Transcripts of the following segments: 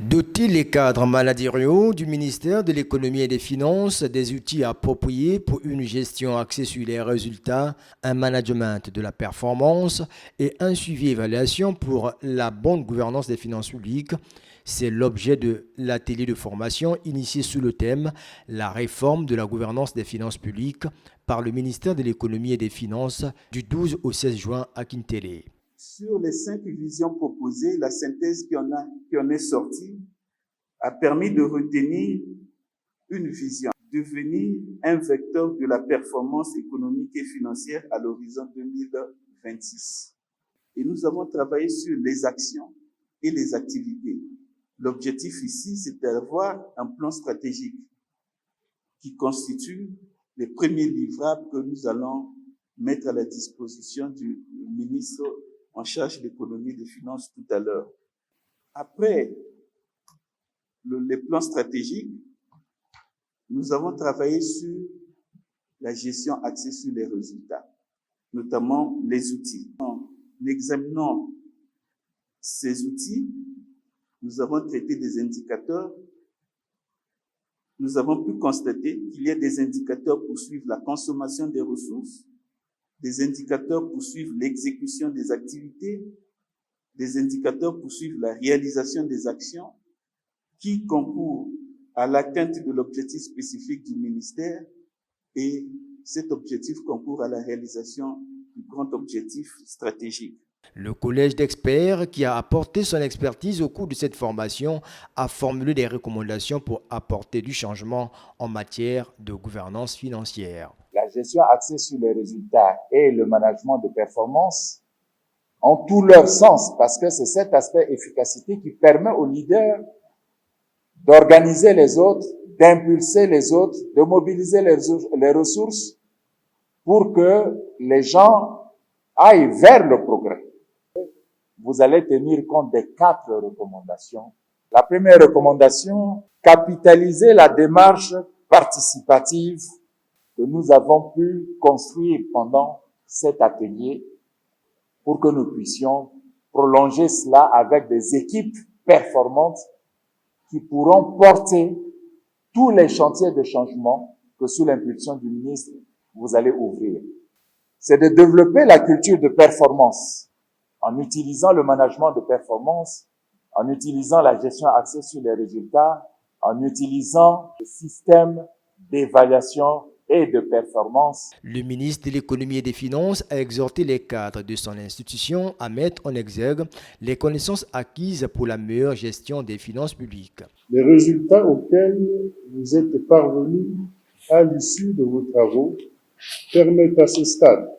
Doter les cadres managériaux du ministère de l'économie et des finances des outils appropriés pour une gestion axée sur les résultats, un management de la performance et un suivi évaluation pour la bonne gouvernance des finances publiques, c'est l'objet de l'atelier de formation initié sous le thème La réforme de la gouvernance des finances publiques par le ministère de l'économie et des finances du 12 au 16 juin à Kintélé. Sur les 5 visions proposées, la synthèse qui en est sortie a permis de retenir une vision, devenir un vecteur de la performance économique et financière à l'horizon 2026. Et nous avons travaillé sur les actions et les activités. L'objectif ici, c'est d'avoir un plan stratégique qui constitue les premiers livrables que nous allons mettre à la disposition du ministre en charge de l'économie et des finances tout à l'heure. Après les plans stratégiques, nous avons travaillé sur la gestion axée sur les résultats, notamment les outils. En examinant ces outils, nous avons traité des indicateurs. Nous avons pu constater qu'il y a des indicateurs pour suivre la consommation des ressources, des indicateurs pour suivre l'exécution des activités, des indicateurs pour suivre la réalisation des actions qui concourent à l'atteinte de l'objectif spécifique du ministère, et cet objectif concourt à la réalisation du grand objectif stratégique. Le collège d'experts qui a apporté son expertise au cours de cette formation a formulé des recommandations pour apporter du changement en matière de gouvernance financière. La gestion axée sur les résultats et le management de performance ont tout leur sens parce que c'est cet aspect efficacité qui permet aux leaders d'organiser les autres, d'impulser les autres, de mobiliser les ressources pour que les gens aillent vers le progrès. Vous allez tenir compte des 4 recommandations. La première recommandation, capitaliser la démarche participative que nous avons pu construire pendant cet atelier pour que nous puissions prolonger cela avec des équipes performantes qui pourront porter tous les chantiers de changement que sous l'impulsion du ministre, vous allez ouvrir. C'est de développer la culture de performance en utilisant le management de performance, en utilisant la gestion axée sur les résultats, en utilisant le système d'évaluation et de performance. Le ministre de l'économie et des finances a exhorté les cadres de son institution à mettre en exergue les connaissances acquises pour la meilleure gestion des finances publiques. Les résultats auxquels vous êtes parvenus à l'issue de vos travaux permettent à ce stade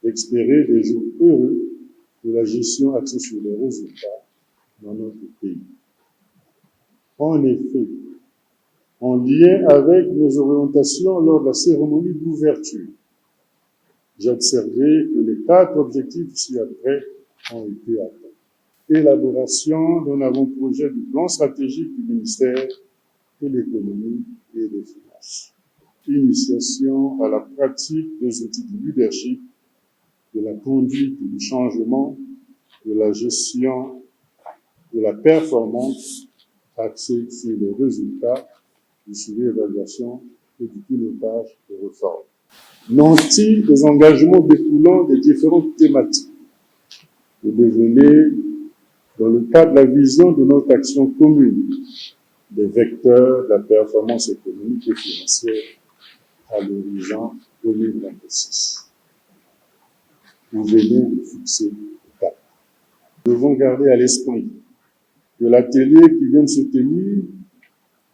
d'espérer des jours heureux de la gestion axée sur les résultats dans notre pays. En effet, en lien avec nos orientations lors de la cérémonie d'ouverture, j'ai observé que les 4 objectifs ci-après ont été atteints. Élaboration d'un avant-projet du plan stratégique du ministère de l'économie et des finances. Initiation à la pratique des outils de leadership, de la conduite du changement, de la gestion de la performance axée sur les résultats, du suivi évaluation et du pilotage des réformes. Nanti des engagements découlant des différentes thématiques et devenir, dans le cadre de la vision de notre action commune, des vecteurs de la performance économique et financière à l'horizon 2026. Vous venez de fixer le cap. Nous devons garder à l'esprit que l'atelier qui vient de se tenir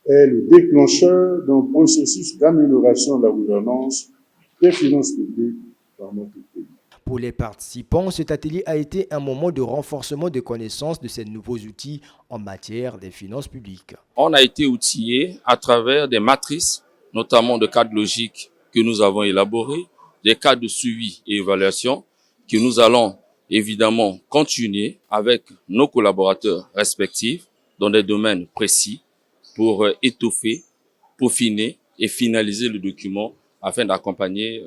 est le déclencheur d'un processus d'amélioration de la gouvernance des finances publiques dans notre pays. Pour les participants, cet atelier a été un moment de renforcement de connaissances de ces nouveaux outils en matière des finances publiques. On a été outillé à travers des matrices, notamment de cadres logiques que nous avons élaborés, des cadres de suivi et évaluation que nous allons évidemment continuer avec nos collaborateurs respectifs dans des domaines précis pour étoffer, peaufiner et finaliser le document afin d'accompagner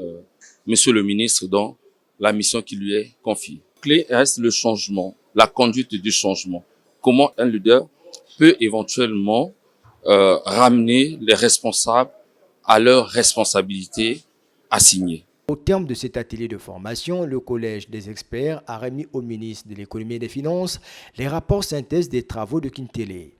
Monsieur le ministre dans la mission qui lui est confiée. La clé reste le changement, la conduite du changement. Comment un leader peut éventuellement ramener les responsables à leurs responsabilités assignées. Au terme de cet atelier de formation, le Collège des experts a remis au ministre de l'Économie et des Finances les rapports synthèse des travaux de Kintélé.